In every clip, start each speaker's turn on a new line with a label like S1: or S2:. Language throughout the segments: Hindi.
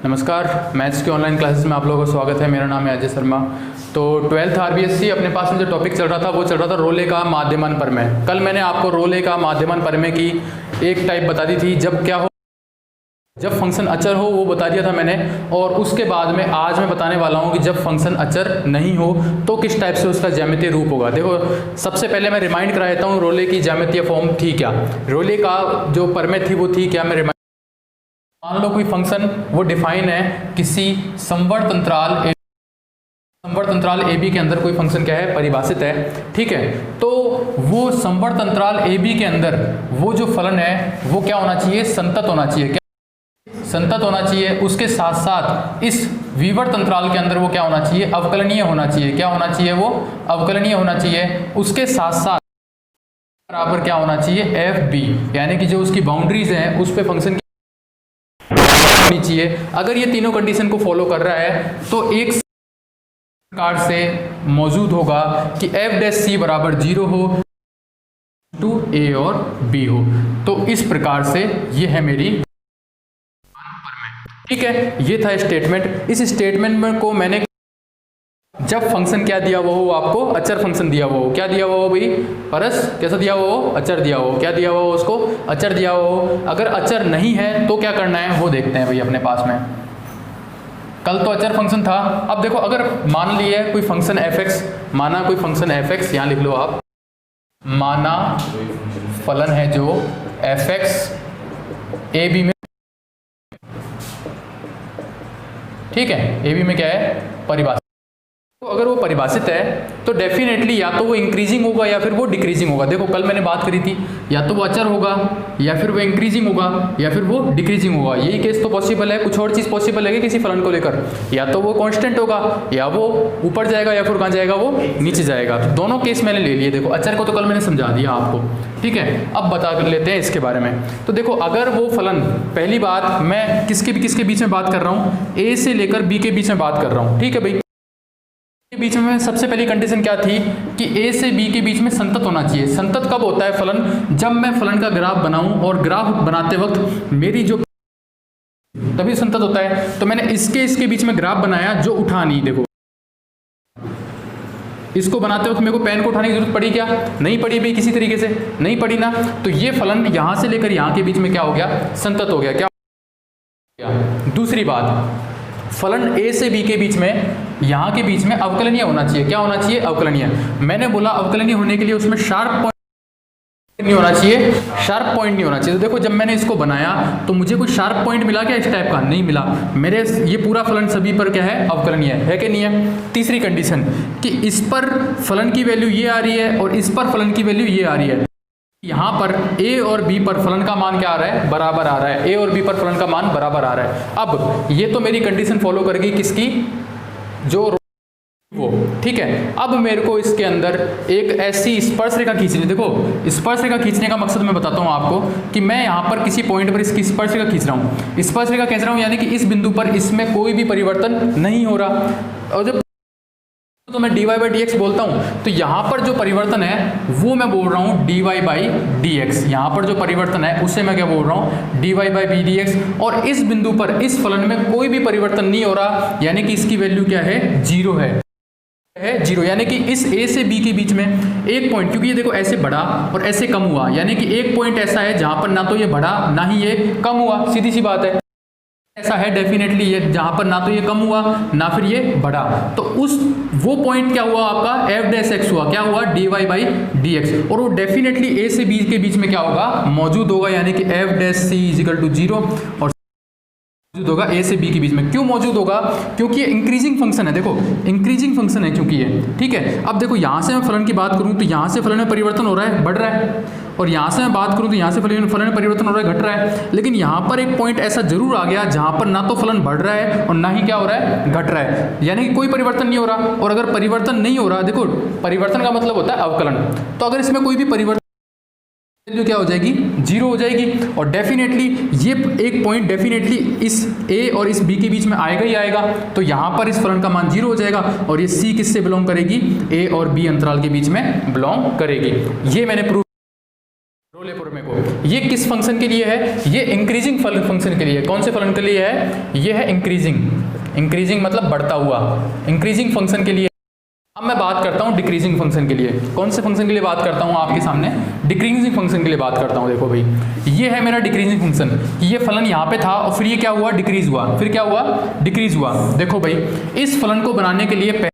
S1: नमस्कार, मैथ्स के ऑनलाइन क्लासेस में आप लोगों का स्वागत है। मेरा नाम है अजय शर्मा। तो 12th आरबीएससी अपने पास में जो टॉपिक चल रहा था वो चल रहा था रोले का माध्यमान प्रमेय। कल मैंने आपको रोले का माध्यमान प्रमेय की एक टाइप बता दी थी, जब फंक्शन अचर हो वो बता दिया था मैंने। और उसके बाद में आज मैं बताने वाला हूँ कि जब फंक्शन अचर नहीं हो तो किस टाइप से उसका ज्यामितीय रूप होगा। देखो, सबसे पहले मैं रिमाइंड करा देता हूँ रोले की ज्यामितीय फॉर्म थी क्या, रोले का जो प्रमेय थी वो थी क्या। मैं मान लो कोई फंक्शन वो डिफाइन है किसी संवर्त अंतराल ए बी के अंदर कोई फंक्शन क्या है, परिभाषित है, ठीक है। तो वो संवर्त अंतराल ए बी के अंदर वो जो फलन है वो क्या होना चाहिए, संतत होना चाहिए। क्या संतत होना चाहिए। उसके साथ साथ इस विवर्त अंतराल के अंदर वो क्या होना चाहिए, अवकलनीय होना चाहिए। क्या होना चाहिए, वो अवकलनीय होना चाहिए। उसके साथ साथ बराबर क्या होना चाहिए, एफ बी, यानी कि जो उसकी बाउंड्रीज हैं उस पे फंक्शन चाहिए। अगर ये तीनों कंडीशन को फॉलो कर रहा है तो एक प्रकार से मौजूद होगा कि एफ डैश सी बराबर 0 हो, टू ए और बी हो। तो इस प्रकार से ये है मेरी, ठीक है। ये था स्टेटमेंट। इस स्टेटमेंट में को मैंने जब फंक्शन क्या दिया हुआ हो, आपको अचर फंक्शन दिया हुआ हो, क्या दिया हुआ हो भाई, परस कैसा दिया हुआ हो, अचर दिया हो। क्या दिया हुआ हो, उसको अचर दिया हुआ हो। अगर अचर नहीं है तो क्या करना है वो देखते हैं भाई अपने पास में। कल तो अचर फंक्शन था। अब देखो, अगर मान लिए कोई फंक्शन एफ एक्स, माना कोई फंक्शन एफ एक्स, यहाँ लिख लो आप, माना फलन है जो एफ एक्स ए बी में, ठीक है, ए बी में क्या है, परिभाषित। तो अगर वो परिभाषित है तो डेफिनेटली या तो वो इंक्रीजिंग होगा या फिर वो डिक्रीजिंग होगा। देखो, कल मैंने बात करी थी, या तो वो अचर होगा या फिर वो इंक्रीजिंग होगा या फिर वो डिक्रीजिंग होगा। यही केस तो पॉसिबल है। कुछ और चीज़ पॉसिबल है कि किसी फलन को लेकर, या तो वो कांस्टेंट होगा या वो ऊपर जाएगा या फिर कहाँ जाएगा, वो नीचे जाएगा। तो दोनों केस मैंने ले लिए। देखो, अचर को तो कल मैंने समझा दिया आपको, ठीक है। अब बता कर लेते हैं इसके बारे में। तो देखो, अगर वो फलन, पहली बात मैं किसके बीच में बात कर रहा हूँ, ए से लेकर बी के बीच में बात कर रहा हूँ, ठीक है भाई। के बीच में सबसे पहली कंडीशन क्या थी कि ए से बी के बीच में संतत होना चाहिए। संतत कब होता है फलन, जब मैं फलन का ग्राफ बनाऊं और ग्राफ बनाते वक्त मेरी जो, तभी संतत होता है। तो मैंने इसके बीच में ग्राफ बनाया जो उठा नहीं। देखो, इसको बनाते वक्त मेरे को पेन को उठाने की जरूरत पड़ी क्या, नहीं पड़ी भाई, किसी तरीके से नहीं पड़ी ना। तो ये फलन यहां से लेकर यहां के बीच में क्या हो गया, संतत हो गया। क्या दूसरी बात, फलन ए से बी के बीच में, यहाँ के बीच में अवकलनीय होना चाहिए। क्या होना चाहिए, अवकलनीय। मैंने बोला अवकलनीय होने के लिए उसमें शार्प पॉइंट नहीं होना चाहिए, शार्प पॉइंट नहीं होना चाहिए। तो देखो, जब मैंने इसको बनाया तो मुझे कोई शार्प पॉइंट मिला क्या, इस टाइप का नहीं मिला। मेरे ये पूरा फलन सभी पर क्या है, अवकलनीय है कि नहीं है। तीसरी कंडीशन कि इस पर फलन की वैल्यू ये आ रही है और इस पर फलन की वैल्यू ये आ रही है। यहाँ पर ए और बी पर फलन का मान क्या आ रहा है, बराबर आ रहा है। ए और बी पर फलन का मान बराबर आ रहा है। अब ये तो मेरी कंडीशन फॉलो करेगी किसकी, जो वो, ठीक है। अब मेरे को इसके अंदर एक ऐसी स्पर्श रेखा खींचनी। देखो, स्पर्श रेखा खींचने का मकसद मैं बताता हूँ आपको कि मैं यहाँ पर किसी पॉइंट पर इसकी स्पर्श रेखा खींच रहा हूँ। स्पर्श रेखा खींच रहा हूँ यानी कि इस बिंदु पर इसमें कोई भी परिवर्तन नहीं हो रहा। और जब तो मैं dy बाई डी एक्स बोलता हूँ, तो यहाँ पर जो परिवर्तन है वो मैं बोल रहा हूँ dy बाई डी एक्स। यहाँ पर जो परिवर्तन है उससे मैं क्या बोल रहा हूँ, dy by b d x. और इस बिंदु पर इस फलन में कोई भी परिवर्तन नहीं हो रहा, यानी कि इसकी वैल्यू क्या है, 0 है 0। यानी कि इस a से b के बीच में एक पॉइंट, क्योंकि ये देखो ऐसे बढ़ा और ऐसे कम हुआ, यानी कि एक पॉइंट ऐसा है जहाँ पर ना तो ये बढ़ा ना ही ये कम हुआ। सीधी सी बात है, ऐसा है डेफिनेटली ये, जहां पर ना तो ये कम हुआ ना फिर ये बढ़ा। तो वो पॉइंट क्या हुआ आपका, एफ डैश एक्स हुआ। क्या हुआ, dy बाई डी एक्स। और वो डेफिनेटली ए से बी के बीच में क्या होगा, मौजूद होगा। यानी कि f dash c is equal to 0 और मौजूद होगा ए से बी के बीच में। क्यों मौजूद होगा, क्योंकि ये इंक्रीजिंग फंक्शन है। देखो, इंक्रीजिंग फंक्शन है क्योंकि ये, ठीक है। अब देखो, यहाँ से मैं फलन की बात करूँ तो यहाँ से फलन में परिवर्तन हो रहा है, बढ़ रहा है। और यहाँ से मैं बात करूँ तो यहाँ से फलन में परिवर्तन हो रहा है, घट रहा है। लेकिन यहाँ पर एक पॉइंट ऐसा जरूर आ गया जहाँ पर ना तो फलन बढ़ रहा है और ना ही क्या हो रहा है, घट रहा है। यानी कि कोई परिवर्तन नहीं हो रहा। और अगर परिवर्तन नहीं हो रहा, देखो परिवर्तन का मतलब होता है अवकलन, तो अगर इसमें कोई भी परिवर्तन, वैल्यू क्या हो जाएगी, 0 हो जाएगी। और डेफिनेटली ये एक पॉइंट डेफिनेटली इस a और इस b के बीच में आएगा ही आएगा। तो यहाँ पर इस फलन का मान 0 हो जाएगा। और ये c किससे बिलोंग करेगी, a और b अंतराल के बीच में बिलोंग करेगी। ये मैंने प्रूव रोले प्रमेय को। ये किस फंक्शन के लिए है? ये इंक्रीजिंग फंक्शन के लिए है। कौन से फलन के लिए है? ये है इंक्रीजिंग मतलब बढ़ता हुआ, इंक्रीजिंग फंक्शन के लिए। अब मैं बात करता हूँ डिक्रीजिंग फंक्शन के लिए। कौन से फंक्शन के लिए बात करता हूँ आपके सामने? डिक्रीजिंग फंक्शन के लिए बात करता हूँ। देखो भाई, ये है मेरा डिक्रीजिंग फंक्शन। ये फलन यहाँ पे था और फिर ये क्या हुआ? डिक्रीज हुआ। फिर क्या हुआ? डिक्रीज हुआ। देखो भाई, इस फलन को बनाने के लिए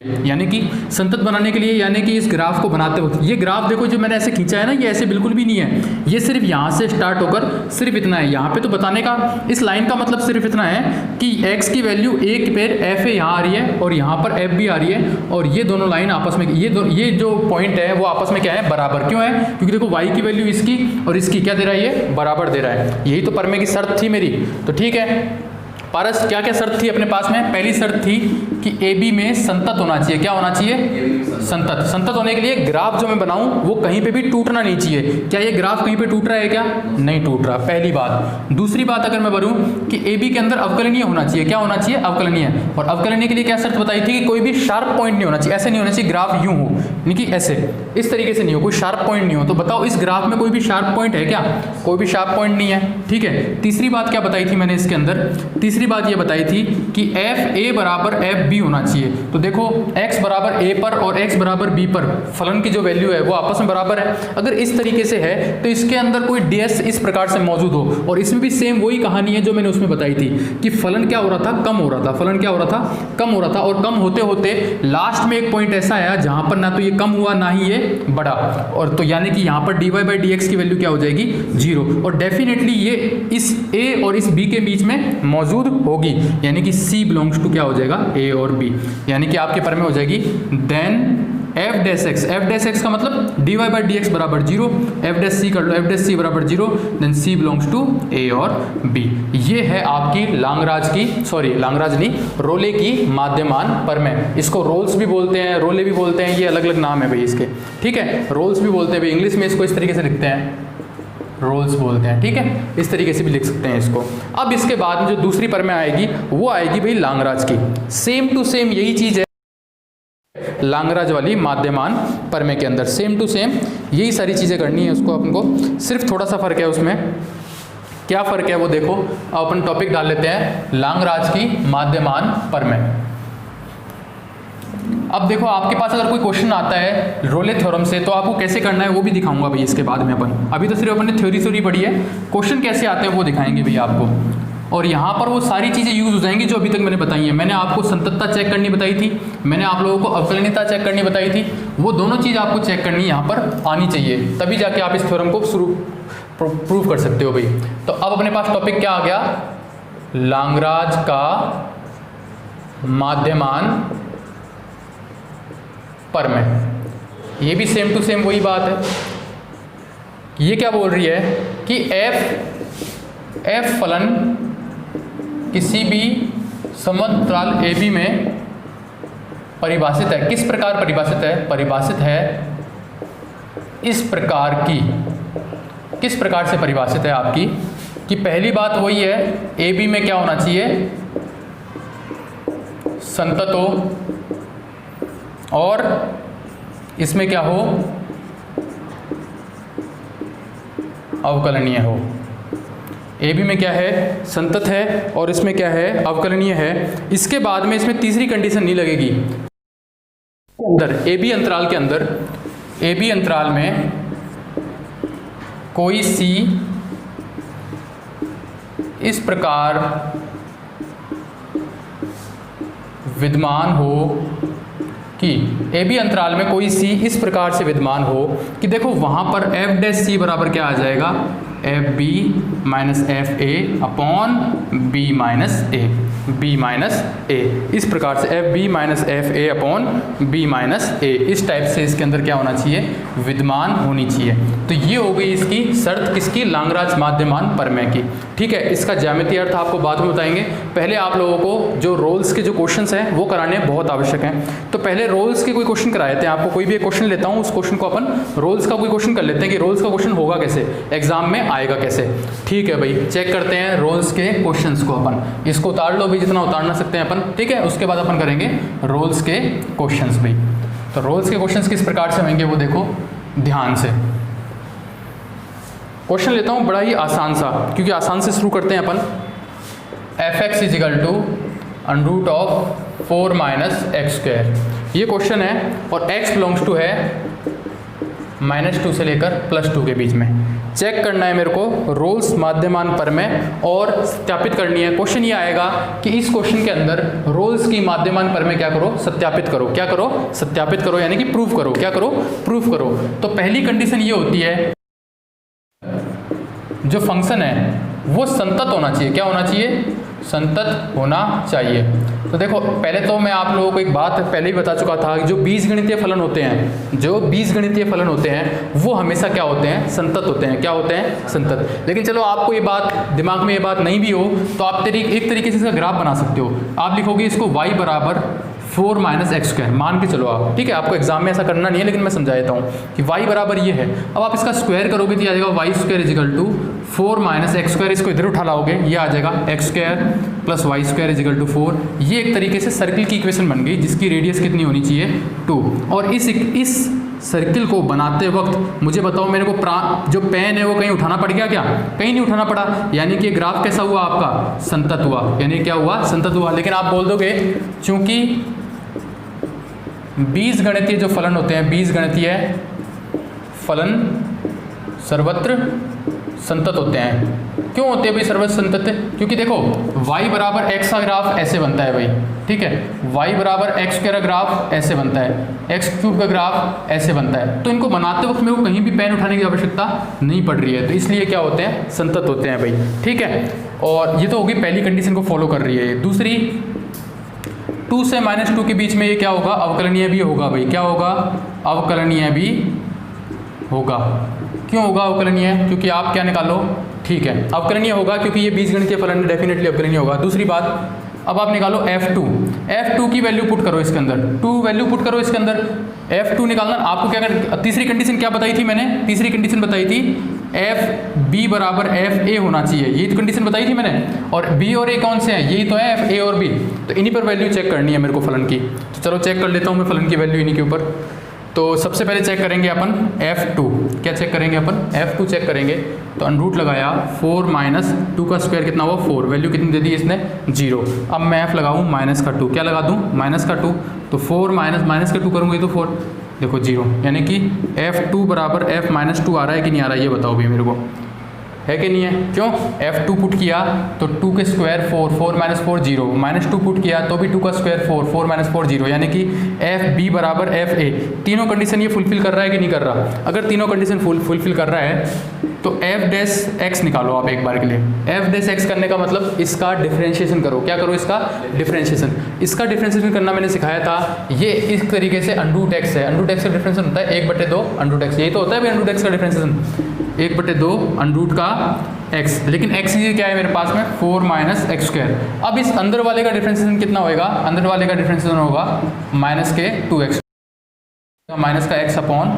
S1: यानी कि संतत बनाने के लिए, यानी कि इस ग्राफ को बनाते वक्त, ये ग्राफ देखो जो मैंने ऐसे खींचा है ना, ये ऐसे बिल्कुल भी नहीं है। ये सिर्फ यहाँ से स्टार्ट होकर सिर्फ इतना है। यहाँ पे तो बताने का, इस लाइन का मतलब सिर्फ इतना है कि x की वैल्यू एक पेड़ f है, यहाँ आ रही है और यहाँ पर f भी आ रही है, और ये दोनों लाइन आपस में, ये जो पॉइंट है वो आपस में क्या है? बराबर। क्यों है? क्योंकि देखो y की वैल्यू इसकी और इसकी क्या दे रहा है? ये बराबर दे रहा है। यही तो प्रमेय की शर्त थी मेरी। तो ठीक है पारस, क्या क्या शर्त थी अपने पास में? पहली शर्त थी कि ए बी में संतत होना चाहिए। क्या होना चाहिए? संतत। संतत होने के लिए ग्राफ जो मैं बनाऊं वो कहीं पे भी टूटना नहीं चाहिए। क्या ये ग्राफ कहीं पे टूट रहा है? क्या नहीं टूट रहा, पहली बात। दूसरी बात अगर मैं बोलूं कि ए बी के अंदर अवकलनीय होना चाहिए। क्या होना चाहिए? अवकलनीय। और अवकलनीय के लिए क्या शर्त बताई थी? कि कोई भी शार्प पॉइंट नहीं होना चाहिए। ऐसे नहीं होना चाहिए ग्राफ यूं हो, यानी कि ऐसे इस तरीके से नहीं हो, कोई शार्प पॉइंट नहीं हो। तो बताओ इस ग्राफ में कोई भी शार्प पॉइंट है क्या? कोई भी शार्प पॉइंट नहीं है। ठीक है, तीसरी बात क्या बताई थी मैंने इसके अंदर? तीसरी बात ये बताई थी कि एफ ए बराबर एफ बी होना चाहिए। तो देखो x बराबर a पर और x बराबर b पर फलन की जो वैल्यू है वो आपस में बराबर है। अगर इस तरीके से है तो इसके अंदर कोई ds इस प्रकार से मौजूद हो, और इसमें भी सेम वही कहानी है जो मैंने उसमें बताई थी कि फलन क्या हो रहा था? कम हो रहा था। फलन क्या हो रहा था? कम हो रहा था। और कम होते होते लास्ट में एक पॉइंट ऐसा आया जहां पर ना तो ये कम हुआ ना ही ये बढ़ा, और तो यानी कि यहाँ पर dy/dx की वैल्यू क्या हो जाएगी? 0। और डेफिनेटली ये इस a और इस b के बीच में मौजूद होगी, यानी कि C बिलोंग्स टू क्या हो जाएगा? A और B। यानी कि आपके पर में हो जाएगी then f dash x। f dash x का मतलब dy/dx बराबर 0, f डैश c कर लो, f डैश c बराबर 0, then C belongs to A और B। ये है आपकी लांगराज की, सॉरी लांगराज नहीं, रोले की माध्यमान प्रमेय। इसको रोल्स भी बोलते हैं, रोले भी बोलते हैं, ये अलग अलग नाम है भाई इसके। ठीक है, रोल्स भी बोलते हैं भाई, इंग्लिश में इसको इस तरीके से लिखते हैं, रोल्स बोलते हैं। ठीक है, इस तरीके से भी लिख सकते हैं इसको। अब इसके बाद में जो दूसरी प्रमेय आएगी वो आएगी भाई लांगराज की। सेम टू सेम यही चीज है लांगराज वाली माध्यमान प्रमेय के अंदर, सेम टू सेम यही सारी चीजें करनी है उसको अपन को। सिर्फ थोड़ा सा फर्क है उसमें। क्या फर्क है वो देखो। अब अपन टॉपिक डाल लेते हैं लांगराज की माध्यमान प्रमेय। अब देखो आपके पास अगर कोई क्वेश्चन आता है रोले थ्योरम से तो आपको कैसे करना है वो भी दिखाऊंगा भाई इसके बाद में अपन। अभी तो सिर्फ अपन ने थ्योरी पढ़ी है, क्वेश्चन कैसे आते हैं वो दिखाएंगे भाई आपको। और यहाँ पर वो सारी चीज़ें यूज हो जाएंगी जो अभी तक मैंने बताई हैं। मैंने आपको संततता चेक करनी बताई थी, मैंने आप लोगों को अवकलनीयता चेक करनी बताई थी, वो दोनों चीज़ आपको चेक करनी यहाँ पर आनी चाहिए, तभी जाके आप इस थ्योरम को प्रूव कर सकते हो भाई। तो अब अपने पास टॉपिक क्या आ गया? लांगराज का माध्यमान प्रमेय। ये भी सेम टू सेम वही बात है। ये क्या बोल रही है कि f फलन किसी भी समतल AB में परिभाषित है। किस प्रकार परिभाषित है? परिभाषित है इस प्रकार की। किस प्रकार से परिभाषित है आपकी? कि पहली बात वही है AB में क्या होना चाहिए? संतत हो, और इसमें क्या हो? अवकलनीय हो। AB में क्या है? संतत है, और इसमें क्या है? अवकलनीय है। इसके बाद में इसमें तीसरी कंडीशन नहीं लगेगी। अंदर AB अंतराल के अंदर, AB अंतराल में कोई C इस प्रकार विद्यमान हो कि AB अंतराल में कोई C इस प्रकार से विद्यमान हो कि देखो वहाँ पर f डैश C बराबर क्या आ जाएगा? F b minus f a upon b minus a, b minus a. इस प्रकार से f b minus f a upon b minus a, इस टाइप से इसके अंदर क्या होना चाहिए? विद्यमान होनी चाहिए। तो ये हो गई इसकी शर्त, किसकी? लांगराज माध्यमान प्रमेय की। ठीक है, इसका ज्यामितीय अर्थ आपको बाद में बताएंगे। पहले आप लोगों को जो रोल्स के जो क्वेश्चंस हैं वो कराने बहुत आवश्यक हैं। तो पहले रोल्स के कोई क्वेश्चन कराए थे आपको। कोई भी एक क्वेश्चन लेता हूँ, उस क्वेश्चन को अपन रोल्स का कोई क्वेश्चन कर लेते हैं कि रोल्स का क्वेश्चन होगा कैसे, एग्जाम में आएगा कैसे। ठीक है भाई, चेक करते हैं रोल्स के क्वेश्चंस को। अपन इसको उतार लो भी, जितना उतारना सकते हैं अपन। ठीक है, उसके बाद अपन करेंगे रोल्स के क्वेश्चंस भाई। तो रोल्स के क्वेश्चंस किस प्रकार से होंगे वो देखो ध्यान से। क्वेश्चन लेता हूँ बड़ा ही आसान सा, क्योंकि आसान से शुरू करते हैं अपन। fx is equal to under root of 4 minus x square, ये क्वेश्चन है और x बिलोंग्स टू है -2 से लेकर +2 के बीच में। चेक करना है मेरे को रोल्स माध्यमान प्रमेय और सत्यापित करनी है। क्वेश्चन ये आएगा कि इस क्वेश्चन के अंदर रोल्स की माध्यमान प्रमेय क्या करो, सत्यापित करो। क्या करो, सत्यापित करो, यानी कि प्रूफ करो। क्या करो, प्रूफ करो। तो पहली कंडीशन ये होती है जो फंक्शन है वो संतत होना चाहिए। क्या होना चाहिए, संतत होना चाहिए। तो देखो पहले तो मैं आप लोगों को एक बात पहले ही बता चुका था कि जो बीजगणितीय फलन होते हैं, जो बीजगणितीय फलन होते हैं वो हमेशा क्या होते हैं, संतत होते हैं। क्या होते हैं, संतत। लेकिन चलो आपको ये बात दिमाग में ये बात नहीं भी हो तो आप एक तरीके से इसका ग्राफ बना सकते हो। आप लिखोगे इसको y बराबर 4 माइनस एक्स स्क्वायर मान के चलो आप, ठीक है। आपको एग्जाम में ऐसा करना नहीं है लेकिन मैं समझा देता हूँ कि y बराबर ये है। अब आप इसका स्क्वायर करोगे तो ये आ जाएगा y square is equal to 4 minus x square, इसको इधर उठा लाओगे ये आ जाएगा x square plus y square is equal to 4। ये एक तरीके से सर्किल की इक्वेशन बन गई जिसकी रेडियस कितनी होनी चाहिए 2। और इस सर्किल को बनाते वक्त मुझे बताओ मेरे को जो पेन है वो कहीं उठाना पड़ गया क्या, कहीं नहीं उठाना पड़ा। यानी कि ग्राफ कैसा हुआ आपका, संतत हुआ। यानी क्या हुआ, संतत हुआ। लेकिन आप बोल दोगे चूंकि बीजगणितीय जो फलन होते हैं, बीजगणितीय फलन सर्वत्र संतत होते हैं। क्यों होते हैं भाई सर्वत्र संतत? क्योंकि देखो y बराबर x का ग्राफ ऐसे बनता है भाई, ठीक है। y बराबर x का ग्राफ ऐसे बनता है, x क्यूब का ग्राफ ऐसे बनता है। तो इनको बनाते वक्त मेरे को कहीं भी पेन उठाने की आवश्यकता नहीं पड़ रही है, तो इसलिए क्या होते हैं, संतत होते हैं भाई, ठीक है। और ये तो होगी पहली कंडीशन को फॉलो कर रही है। दूसरी, 2 से -2 के बीच में ये क्या होगा, अवकलनीय भी होगा भाई। क्या होगा, अवकलनीय भी होगा। क्यों होगा अवकलनीय, क्योंकि आप क्या निकालो, ठीक है अवकलनीय होगा क्योंकि ये बीजगणितीय फलन है, डेफिनेटली अवकलनीय होगा। दूसरी बात, अब आप निकालो f2 की वैल्यू पुट करो इसके अंदर, 2 वैल्यू पुट करो इसके अंदर। f2 निकालना आपको क्या करना, तीसरी कंडीशन क्या बताई थी मैंने, तीसरी कंडीशन बताई थी f b बराबर f a होना चाहिए, यही तो कंडीशन बताई थी मैंने। और b और a कौन से हैं, यही तो है f a और b। तो इन्हीं पर वैल्यू चेक करनी है मेरे को फलन की। तो चलो चेक कर लेता हूँ मैं फलन की वैल्यू इन्हीं के ऊपर। तो सबसे पहले चेक करेंगे अपन f2। क्या चेक करेंगे अपन, f2 चेक करेंगे। तो अंडरूट लगाया 4 माइनस 2 का स्क्वायर कितना हुआ 4, वैल्यू कितनी दे दी इसने 0। अब मैं f लगाऊँ माइनस का 2, क्या लगा दूँ माइनस का 2, तो 4 माइनस का 2 करूँगी तो 4, देखो 0। यानी कि f2 बराबर f माइनस 2 आ रहा है कि नहीं आ रहा है, ये बताओ भी मेरे को, है कि नहीं है। क्यों, f2 पुट किया तो 2 के स्क्वायर 4, 4 माइनस 4 0, माइनस 2 पुट किया तो भी 2 का स्क्वायर 4, 4 माइनस 4 0। यानी कि एफ बी बराबर एफ ए, तीनों कंडीशन ये फुलफिल कर रहा है कि नहीं कर रहा। अगर तीनों कंडीशन फुलफिल कर रहा है तो एफ डैश एक्स निकालो आप एक बार के लिए। एफ डैश एक्स करने का मतलब इसका डिफरेंशिएशन करो। क्या करो, इसका डिफरेंशिएशन। इसका डिफरेंशिएशन करना मैंने सिखाया था, ये इस तरीके से अंडरूट एक्स है। अंडरूट एक्स का डिफरेंशिएशन होता है 1/2 अंडरूट एक्स, यही तो होता है भाई अंडरूट एक्स का डिफरेंशिएशन, 1/2 अंडरूट का एक्स। लेकिन एक्स ये क्या है मेरे पास में 4 माइनस एक्स स्क्वायर। अब इस अंदर वाले का डिफरेंशिएशन कितना होएगा, अंदर वाले का डिफरेंशिएशन होगा माइनस के 2x, माइनस का x upon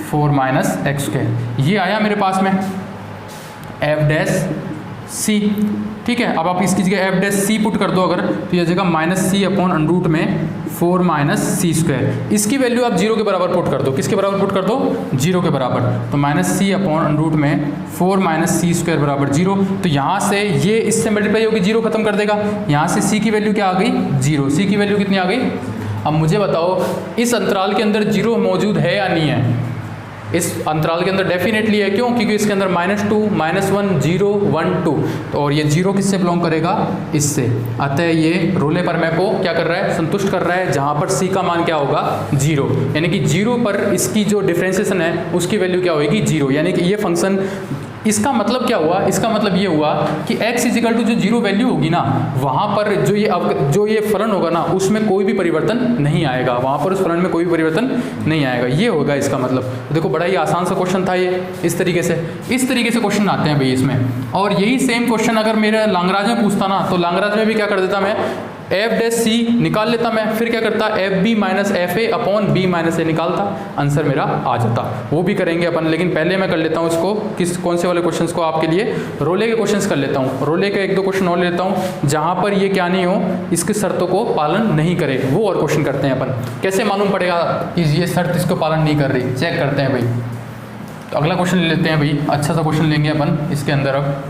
S1: 4 minus x square. ये आया मेरे पास में एफ डैश सी, ठीक है। अब आप इसकी जगह एफ डैश सी पुट कर दो अगर, तो ये जगह माइनस सी अपॉन अंडरूट में 4 माइनस सी स्क्वायर। इसकी वैल्यू आप 0 के बराबर पुट कर दो, किसके बराबर पुट कर दो, 0 के बराबर। तो माइनस सी अपॉन अंडरूट में 4 माइनस सी स्क्वायर बराबर 0। तो यहाँ से ये इससे मल्टीप्लाई होकर 0 खत्म कर देगा। यहाँ से सी की वैल्यू क्या आ गई 0, सी की वैल्यू कितनी आ गई। अब मुझे बताओ इस अंतराल के अंदर 0 मौजूद है या नहीं है। इस अंतराल के अंदर डेफिनेटली है, क्यों, क्योंकि इसके अंदर -2 -1 0 1 2, तो और ये 0 किससे बिलोंग करेगा, इससे। अतः ये रोले प्रमेय को क्या कर रहा है, संतुष्ट कर रहा है, जहाँ पर सी का मान क्या होगा 0। यानी कि 0 पर इसकी जो डिफरेंशिएशन है उसकी वैल्यू क्या होगी 0। यानी कि ये फंक्शन, इसका मतलब क्या हुआ, इसका मतलब ये हुआ कि x इजिकल टू जो 0 वैल्यू होगी ना, वहाँ पर जो ये फलन होगा ना उसमें कोई भी परिवर्तन नहीं आएगा, वहाँ पर उस फलन में कोई भी परिवर्तन नहीं आएगा। ये होगा इसका मतलब। देखो बड़ा ही आसान सा क्वेश्चन था ये। इस तरीके से क्वेश्चन आते हैं भाई इसमें। और यही सेम क्वेश्चन अगर मेरे लांगराज में पूछता ना, तो लांगराज में भी क्या कर देता मैं, एफ डैश सी निकाल लेता मैं, फिर क्या करता f b minus f a upon b minus a निकालता, आंसर मेरा आ जाता। वो भी करेंगे अपन, लेकिन पहले मैं कर लेता हूँ इसको कौन से वाले क्वेश्चंस को आपके लिए रोले के क्वेश्चंस कर लेता हूँ। रोले के 1-2 क्वेश्चन और लेता हूँ जहाँ पर ये क्या नहीं हो, इसकी शर्तों को पालन नहीं करे, वो और क्वेश्चन करते हैं अपन। कैसे मालूम पड़ेगा कि ये शर्त इसको पालन नहीं कर रही, चेक करते हैं भाई। तो अगला क्वेश्चन ले लेते हैं भाई, अच्छा सा क्वेश्चन लेंगे अपन इसके अंदर अब।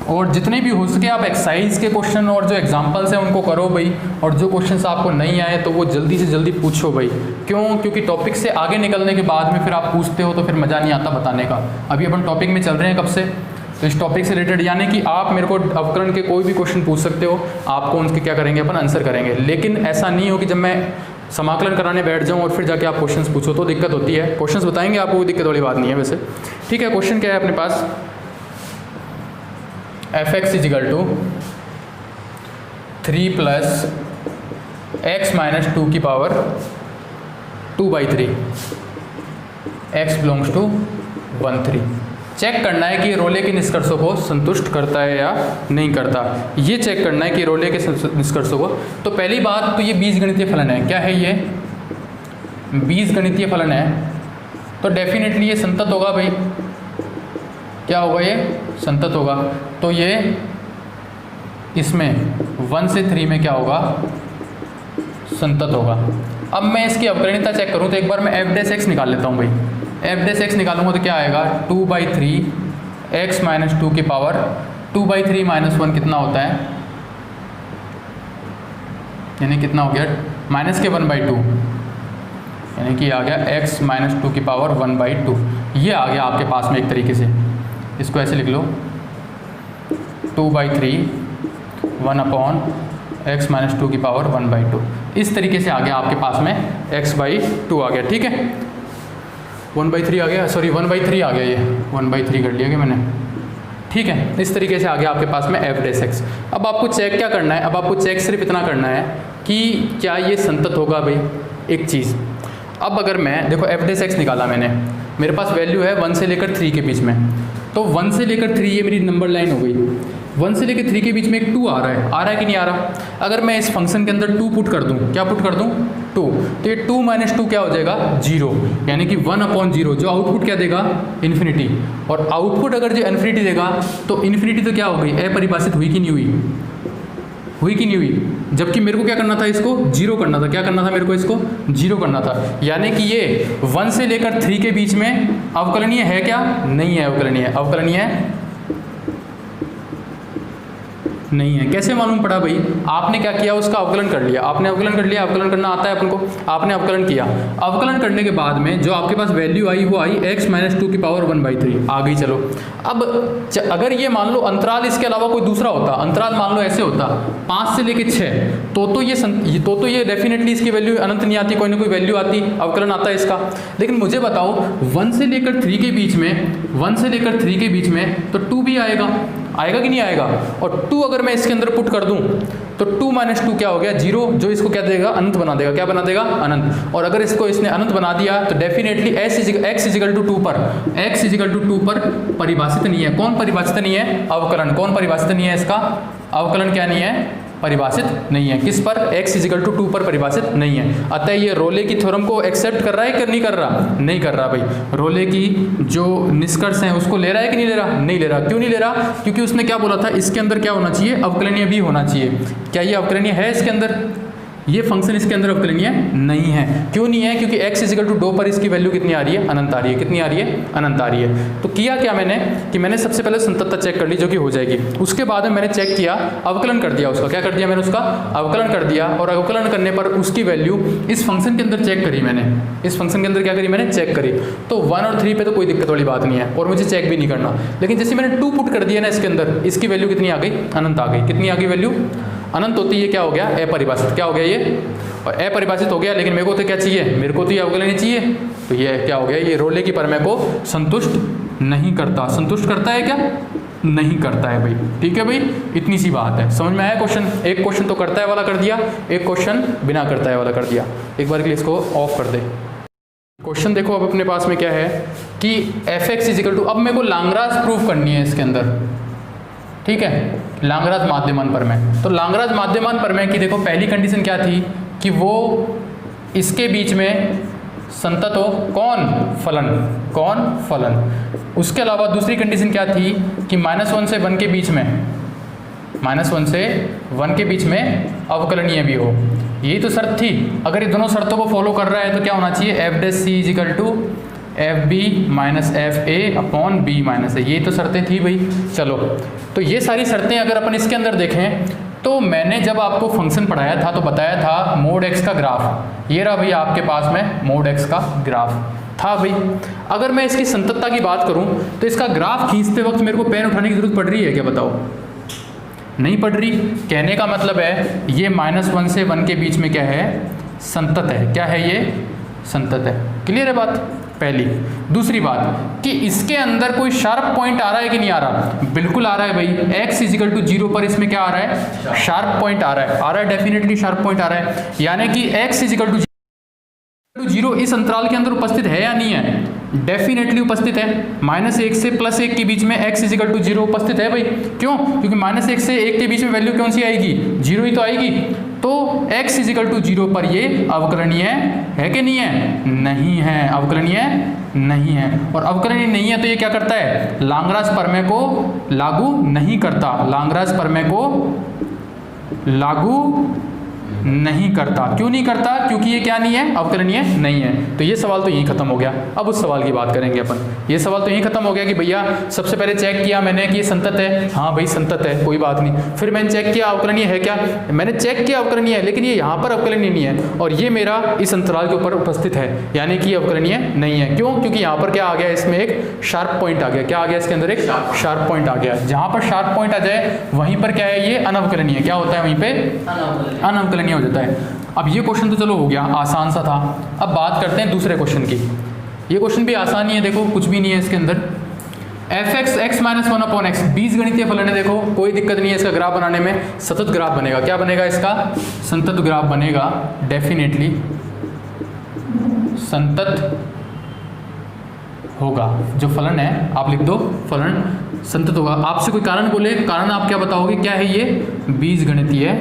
S1: और जितने भी हो सके आप एक्सरसाइज के क्वेश्चन और जो एग्जांपल्स हैं उनको करो भाई, और जो क्वेश्चंस आपको नहीं आए तो वो जल्दी से जल्दी पूछो भाई। क्यों? क्योंकि टॉपिक से आगे निकलने के बाद में फिर आप पूछते हो तो फिर मज़ा नहीं आता बताने का। अभी अपन टॉपिक में चल रहे हैं कब से, तो इस टॉपिक से रिलेटेड यानी कि आप मेरे को अवकलन के कोई भी क्वेश्चन पूछ सकते हो, आपको उनके क्या करेंगे अपन आंसर करेंगे। लेकिन ऐसा नहीं हो कि जब मैं समाकलन कराने बैठ जाऊं और फिर जाके आप क्वेश्चंस पूछो तो दिक्कत होती है। क्वेश्चंस बताएंगे आपको, कोई दिक्कत वाली बात नहीं है वैसे। ठीक है, क्वेश्चन क्या है अपने पास, f(x) = 3 + x - 2 की power 2/3 x belongs to 1 3। Check करना है कि रोले के निष्कर्षों को संतुष्ट करता है या नहीं करता, ये चेक करना है कि रोले के निष्कर्षों को। तो पहली बात तो ये बीजगणितीय फलन है। क्या है ये? बीजगणितीय फलन है, तो डेफिनेटली ये संतत होगा भाई। क्या होगा? ये संतत होगा। तो ये इसमें 1 से 3 में क्या होगा? संतत होगा। अब मैं इसकी अवकलनीयता चेक करूँ तो एक बार मैं f' निकाल लेता हूँ भाई। f' निकालूंगा तो क्या आएगा? 2/3 x - 2 की पावर 2/3 - 1 कितना होता है? यानी कितना हो गया? माइनस के 1/2, यानी कि आ गया x - 2 की पावर 1/2। ये आ गया आपके पास में एक तरीके से। इसको ऐसे लिख लो, 2/3 1/x - 2 की पावर 1/2। इस तरीके से आ गया आपके पास में x/2 आ गया। ठीक है, 1/3 आ गया, सॉरी 1/3 आ गया, ये 1/3 कर लिया क्या मैंने? ठीक है, इस तरीके से आ गया आपके पास में f'(x). अब आपको चेक क्या करना है? अब आपको चेक सिर्फ इतना करना है कि क्या ये संतत होगा भाई, एक चीज़। अब अगर मैं देखो f'(x) निकाला मैंने, मेरे पास वैल्यू है 1 से लेकर 3 के बीच में। तो 1 से लेकर 3 ये मेरी नंबर लाइन हो गई। 1 से लेकर 3 के बीच में एक 2 आ रहा है कि नहीं आ रहा? अगर मैं इस फंक्शन के अंदर 2 पुट कर दूं, क्या पुट कर दूं? 2, तो ये 2 - 2 क्या हो जाएगा? 0, यानी कि 1/0। जो आउटपुट क्या देगा? इन्फिनिटी। और आउटपुट अगर जो इन्फिनिटी देगा तो इन्फिनिटी तो क्या हो गई? अपरिभाषित हुई कि नहीं हुई? हुई कि नहीं हुई? जबकि मेरे को क्या करना था? इसको 0 करना था। क्या करना था मेरे को? इसको 0 करना था। यानी कि ये 1 से लेकर 3 के बीच में अवकलनीय है क्या? नहीं है अवकलनीय। अवकलनीय है नहीं है। कैसे मालूम पड़ा भाई? आपने क्या किया? उसका अवकलन कर लिया। आपने अवकलन कर लिया, अवकलन करना आता है अपन को, आपने अवकलन किया। अवकलन करने के बाद में जो आपके पास वैल्यू आई वो आई x - 2 की पावर 1/3 आ गई। चलो अब अगर ये मान लो अंतराल इसके अलावा कोई दूसरा होता, अंतराल मान लो ऐसे होता 5 से लेकर 6, तो ये डेफिनेटली इसकी वैल्यू अनंत नहीं आती, कोई ना कोई वैल्यू आती, अवकलन आता है इसका। लेकिन मुझे बताओ 1 से लेकर 3 के बीच में, 1 से लेकर 3 के बीच में तो 2 भी आएगा कि नहीं आएगा? और 2 अगर मैं इसके अंदर पुट कर दूं तो 2 - 2 क्या हो गया? 0, जो इसको क्या देगा? अनंत बना देगा। क्या बना देगा? अनंत। और अगर इसको इसने अनंत बना दिया तो डेफिनेटली x = 2 पर परिभाषित नहीं है। कौन परिभाषित नहीं है? अवकलन। कौन परिभाषित नहीं है? इसका अवकलन क्या नहीं है? परिभाषित नहीं है। किस पर? x = 2 पर परिभाषित नहीं है। अतः ये रोले की थ्योरम को एक्सेप्ट कर रहा है कि नहीं कर रहा? नहीं कर रहा भाई। रोले की जो निष्कर्ष हैं उसको ले रहा है कि नहीं ले रहा? नहीं ले रहा। क्यों नहीं ले रहा? क्योंकि उसने क्या बोला था? इसके अंदर क्या होना चाहिए? अवकलनीय भी होना चाहिए। क्या ये अवकलनीय है इसके अंदर? ये फंक्शन इसके अंदर अवकलनीय नहीं है। क्यों नहीं है? क्योंकि x = 2 पर इसकी वैल्यू कितनी आ रही है? अनंत आ रही है। कितनी आ रही है? अनंत आ रही है। तो किया क्या मैंने कि मैंने सबसे पहले संततता चेक कर ली, जो कि हो जाएगी। उसके बाद में मैंने चेक किया, अवकलन कर दिया उसका। क्या कर दिया मैंने? उसका अवकलन कर दिया। और अवकलन करने पर उसकी वैल्यू इस फंक्शन के अंदर चेक करी मैंने। इस फंक्शन के अंदर क्या करी मैंने? चेक करी। तो 1 और 3 पे तो कोई दिक्कत वाली बात नहीं है और मुझे चेक भी नहीं करना। लेकिन जैसे मैंने 2 पुट कर दिया ना इसके अंदर, इसकी वैल्यू कितनी आ गई? अनंत आ गई। कितनी आ गई वैल्यू? अनंत होती है। क्या हो गया? अपरिभाषित। क्या हो गया ये? और अपरिभाषित हो गया। लेकिन मेरे को तो क्या चाहिए? मेरे को तो ये अवकलनीय चाहिए। तो ये क्या हो गया? ये रोले की प्रमेय को संतुष्ट नहीं करता। संतुष्ट करता है क्या? नहीं करता है भाई। ठीक है भाई, इतनी सी बात है। समझ में आया क्वेश्चन? एक क्वेश्चन तो करता है वाला कर दिया, एक क्वेश्चन बिना करता है वाला कर दिया। एक बार के लिए इसको ऑफ कर दे। क्वेश्चन देखो अब अपने पास में क्या है कि f(x) = अब मेरे को लांगराज प्रूफ करनी है इसके अंदर। ठीक है, लांगराज माध्यमान प्रमेय। तो लांगराज माध्यमान प्रमेय की देखो पहली कंडीशन क्या थी कि वो इसके बीच में संतत हो। कौन? फलन। कौन? फलन। उसके अलावा दूसरी कंडीशन क्या थी कि -1 से 1 के बीच में, -1 से 1 के बीच में अवकलनीय भी हो। यही तो शर्त थी। अगर ये दोनों शर्तों को फॉलो कर रहा है तो क्या होना चाहिए, f dash c is equal to f b minus f a upon b minus a. ये तो शर्तें थी भाई। चलो, तो ये सारी शर्तें अगर अपन इसके अंदर देखें तो मैंने जब आपको फंक्शन पढ़ाया था तो बताया था मोड एक्स का ग्राफ, ये रहा भैया आपके पास में मोड एक्स का ग्राफ था भाई। अगर मैं इसकी संततता की बात करूं तो इसका ग्राफ खींचते वक्त मेरे को पेन उठाने की जरूरत पड़ रही है क्या, बताओ? नहीं पड़ रही। कहने का मतलब है ये -1 से 1 के बीच में क्या है, संतत है। क्या है ये, संतत है। क्लियर है बात पहली। दूसरी बात कि इसके अंदर कोई शार्प पॉइंट आ रहा है कि नहीं आ रहा, बिल्कुल आ रहा है भाई। x इज इक्वल टू 0 पर इसमें क्या आ रहा है, शार्प पॉइंट आ रहा है, डेफिनेटली शार्प पॉइंट आ रहा है। यानी कि x इज इक्वल टू 0 इस अंतराल के अंदर उपस्थित है या नहीं है, डेफिनेटली उपस्थित है। -1 से +1 के बीच में x इज इक्वल टू 0 उपस्थित है भाई। क्यों, क्योंकि -1 से 1 के बीच में वैल्यू कौन सी आएगी, 0 ही तो आएगी। तो x इज इक्वल टू 0 पर ये अवकलनीय है कि नहीं है, नहीं है, अवकलनीय नहीं है। और अवकलनीय नहीं है तो ये क्या करता है, लांगराज प्रमेय को लागू नहीं करता, लांगराज प्रमेय को लागू नहीं करता। क्यों नहीं करता, क्योंकि ये क्या नहीं है, अवकलनीय नहीं है। तो ये सवाल तो यहीं खत्म हो गया। अब उस सवाल की बात करेंगे अपन। ये सवाल तो यहीं खत्म हो गया कि भैया सबसे पहले चेक किया मैंने कि ये संतत है, हाँ भाई संतत है, कोई बात नहीं। फिर मैंने चेक किया अवकलनीय है क्या, मैंने चेक किया अवकलनीय है, लेकिन ये यहाँ पर अवकलनीय नहीं है और ये मेरा इस अंतराल के ऊपर उपस्थित है, यानी कि अवकलनीय नहीं है। क्यों, क्योंकि यहाँ पर क्या आ गया, इसमें एक शार्प पॉइंट आ गया। क्या आ गया, इसके अंदर एक शार्प पॉइंट आ गया। जहाँ पर शार्प पॉइंट आ जाए वहीं पर क्या है, ये अनवकलनीय। क्या होता है वहीं पे, अनवकलनीय हो जाता है। अब ये क्वेश्चन तो चलो हो गया, आसान सा था। अब बात करते हैं दूसरे क्वेश्चन की। ये क्वेश्चन भी आसान ही है, देखो कुछ भी नहीं है इसके अंदर। F x x minus 1 upon x, बीजगणितीय फलन है। देखो कोई दिक्कत नहीं है इसका ग्राफ बनाने में, सतत ग्राफ बनेगा। क्या बनेगा इसका, संतत ग्राफ बनेगा, डेफिनेटली संतत होगा। जो फलन है आप लिख दो, फलन संतत होगा। आपसे कोई कारण बोले, कारण आप क्या बताओगे, क्या है ये, बीजगणितीय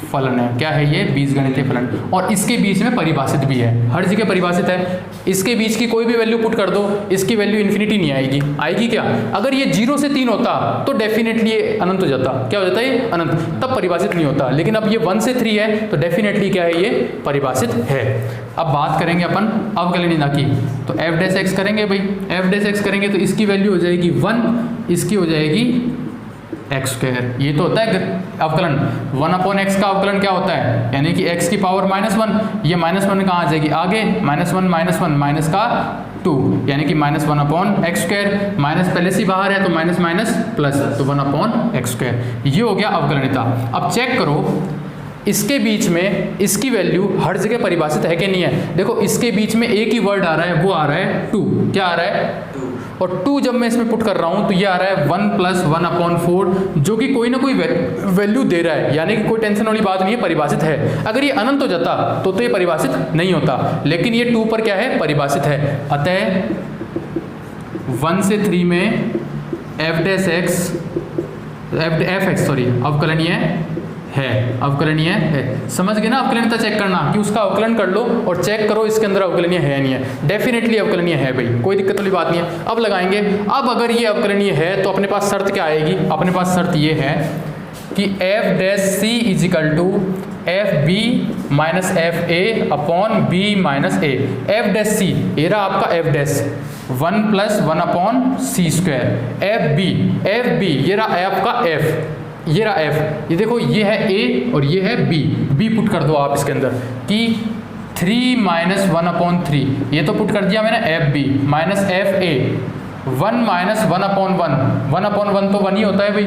S1: फलन है। क्या है ये, बीजगणितीय फलन। और इसके बीच में परिभाषित भी है, हर जगह परिभाषित है। इसके बीच की कोई भी वैल्यू पुट कर दो, इसकी वैल्यू इन्फिनिटी नहीं आएगी। आएगी क्या, अगर ये 0 से 3 होता तो डेफिनेटली ये अनंत हो जाता। क्या हो जाता है, ये अनंत, तब परिभाषित नहीं होता। लेकिन अब ये 1 से 3 है तो डेफिनेटली क्या है, ये परिभाषित है। अब बात करेंगे अपन अवकलनीयता की, तो एफ डैश एक्स करेंगे भाई। एफ डैश एक्स करेंगे तो इसकी वैल्यू हो जाएगी 1, इसकी हो जाएगी एक्स स्क्वायर। ये तो होता है अवकलन। 1 अपॉन एक्स का अवकलन क्या होता है, यानी कि x की पावर -1। ये -1 कहाँ आ जाएगी, आगे -1 -1 माइनस का 2, यानी कि -1 अपॉन एक्स स्क्वायर। माइनस पहले से बाहर है तो माइनस माइनस प्लस, तो 1 अपॉन एक्स स्क्वायर। ये हो गया अवकलनीयता। अब चेक करो इसके बीच में इसकी वैल्यू हर जगह परिभाषित है कि नहीं है। देखो इसके बीच में एक ही वर्ड आ रहा है, वो आ रहा है 2। क्या आ रहा है, 2। और 2 जब मैं इसमें पुट कर रहा हूं तो ये आ रहा है 1 + 1 अपॉन 4, जो कि कोई ना कोई वैल्यू दे रहा है, यानी कि कोई टेंशन वाली बात नहीं है, परिभाषित है। अगर ये अनंत हो जाता तो ये परिभाषित नहीं होता, लेकिन ये 2 पर क्या है, परिभाषित है। अतः 1 से 3 में एफ डैश एक्स अवकलनीय है, अवकलनीय है। समझ गए ना, अवकलनीयता चेक करना कि उसका अवकलन कर लो और चेक करो इसके अंदर अवकलनीय है नहीं है। डेफिनेटली अवकलनीय है भाई, कोई दिक्कत वाली बात नहीं है। अब लगाएंगे। अब अगर ये अवकलनीय है तो अपने पास शर्त क्या आएगी, अपने पास शर्त ये है कि f dash c is equal to f b minus f a upon b minus a. F dash c ये रहा आपका f dash 1 + 1 upon c square. F b ये रहा एफ का एफ, ये रहा एफ, ये देखो ये है ए और ये है बी पुट कर दो आप इसके अंदर कि 3 - 1 अपॉन 3, ये तो पुट कर दिया मैंने f b minus f a 1 - 1 upon 1, 1 upon 1 तो 1 ही होता है भाई,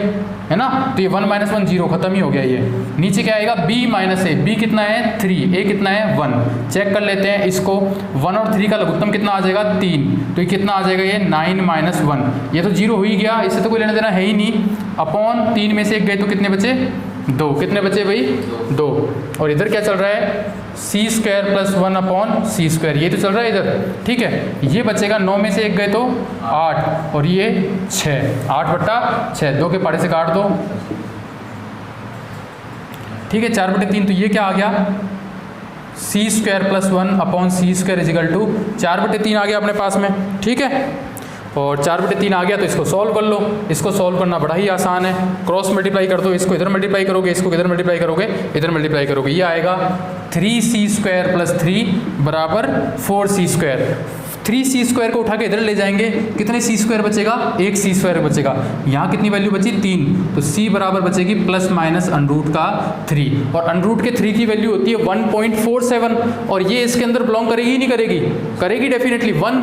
S1: है ना। तो ये 1 - 1 0, खत्म ही हो गया। ये नीचे क्या आएगा, b माइनस ए। b कितना है 3, a कितना है 1। चेक कर लेते हैं इसको, 1 और 3 का लघुत्तम कितना आ जाएगा 3, तो ये कितना आ जाएगा, ये 9 - 1। ये तो 0 हो ही गया, इससे तो कोई लेना देना है ही नहीं। अपॉन 3 में से 1 गए तो कितने बचे, 2। कितने बचे भाई, 2। और इधर क्या चल रहा है, सी स्क्वायर + 1 अपॉन सी स्क्वायर, ये तो चल रहा है इधर, ठीक है। ये बचेगा 9 में से 1 गए तो 8 और ये 6, 8/6, 2 के पाड़े से काट दो, ठीक है। 4/3, तो ये क्या आ गया, c square + 1 upon c square is equal to 4/3 आ गया अपने पास में, ठीक है। और 4/3 आ गया तो इसको सॉल्व कर लो। इसको सॉल्व करना बड़ा ही आसान है, क्रॉस मल्टीप्लाई कर दो, इसको इधर मल्टीप्लाई करोगे, इसको इधर मल्टीप्लाई करोगे, इधर मल्टीप्लाई करोगे, ये आएगा 3c² + 3 बराबर 4c²। 3c² को उठा के इधर ले जाएंगे, कितने c² बचेगा, 1c² बचेगा। यहाँ कितनी वैल्यू बची, 3, तो c बराबर बचेगी ±√3, और √3 की वैल्यू होती है 1.47, और ये इसके अंदर बिलोंग करेगी नहीं करेगी, करेगी डेफिनेटली, 1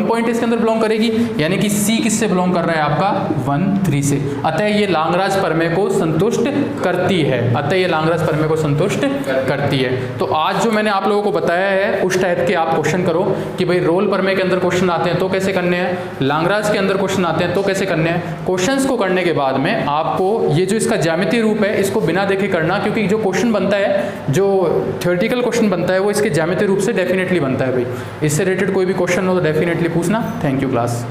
S1: पॉइंट इसके अंदर बिलोंग करेगी, यानी कि c किससे बिलोंग कर रहा है आपका 1, 3 से। अतः ये लाग्रांज प्रमेय को संतुष्ट करती है, अतः ये लाग्रांज प्रमेय को संतुष्ट करती है। तो आज जो मैंने आप लोगों को बताया है उस टाइप के आप क्वेश्चन करो कि भाई रोल प्रमेय के अंदर क्वेश्चन आते हैं तो कैसे करने हैं, लाग्रांज के अंदर क्वेश्चन आते हैं तो कैसे करने हैं। क्वेश्चंस को करने के बाद में आपको ये जो इसका ज्यामितीय रूप है इसको बिना देखे करना, क्योंकि जो क्वेश्चन बनता है, जो थ्योरेटिकल क्वेश्चन बनता है वो इसके ज्यामितीय रूप से डेफिनेटली बनता है। भाई इससे रिलेटेड कोई भी क्वेश्चन हो तो डेफिनेटली पूछना। Thank you class.